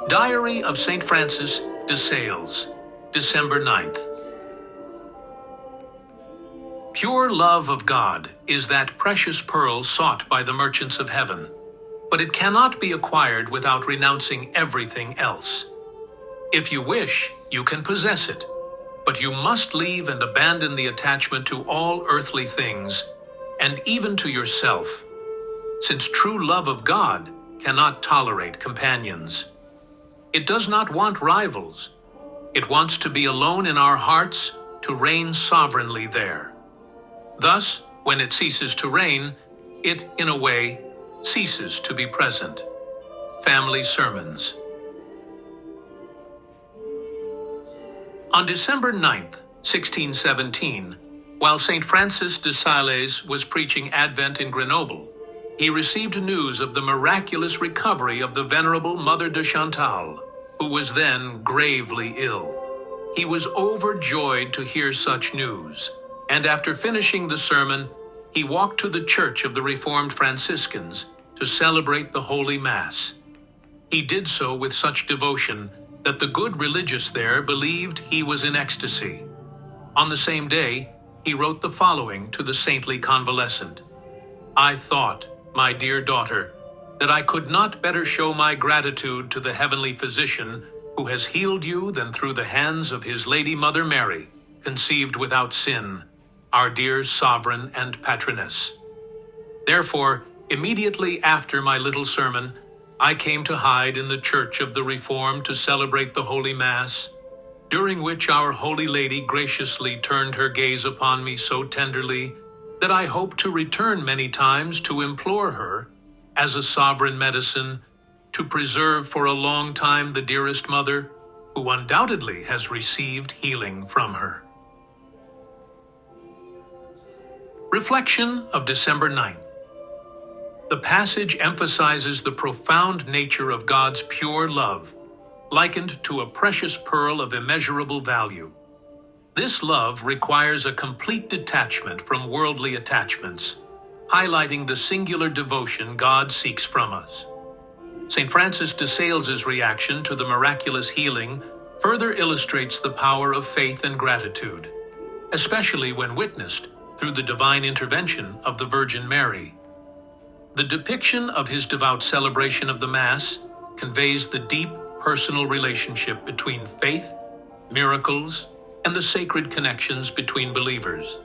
Diary of St. Francis de Sales, December 9th. Pure love of God is that precious pearl sought by the merchants of heaven, but it cannot be acquired without renouncing everything else. If you wish, you can possess it, but you must leave and abandon the attachment to all earthly things, and even to yourself, since true love of God cannot tolerate companions. It does not want rivals. It wants to be alone in our hearts, to reign sovereignly there. Thus, when it ceases to reign, it, in a way, ceases to be present. Family Sermons. On December 9th, 1617, while St. Francis de Sales was preaching Advent in Grenoble, he received news of the miraculous recovery of the venerable Mother de Chantal, who was then gravely ill. He was overjoyed to hear such news, and after finishing the sermon, he walked to the church of the Reformed Franciscans to celebrate the Holy Mass. He did so with such devotion that the good religious there believed he was in ecstasy. On the same day, he wrote the following to the saintly convalescent: "I thought, my dear daughter, that I could not better show my gratitude to the heavenly physician who has healed you than through the hands of his Lady Mother Mary, conceived without sin, our dear Sovereign and Patroness. Therefore, immediately after my little sermon, I came to hide in the Church of the Reformed to celebrate the Holy Mass, during which our Holy Lady graciously turned her gaze upon me so tenderly that I hope to return many times to implore her, as a sovereign medicine, to preserve for a long time the dearest mother, who undoubtedly has received healing from her." Reflection of December 9th. The passage emphasizes the profound nature of God's pure love, likened to a precious pearl of immeasurable value. This love requires a complete detachment from worldly attachments, highlighting the singular devotion God seeks from us. St. Francis de Sales's reaction to the miraculous healing further illustrates the power of faith and gratitude, especially when witnessed through the divine intervention of the Virgin Mary. The depiction of his devout celebration of the Mass conveys the deep personal relationship between faith, miracles, and the sacred connections between believers.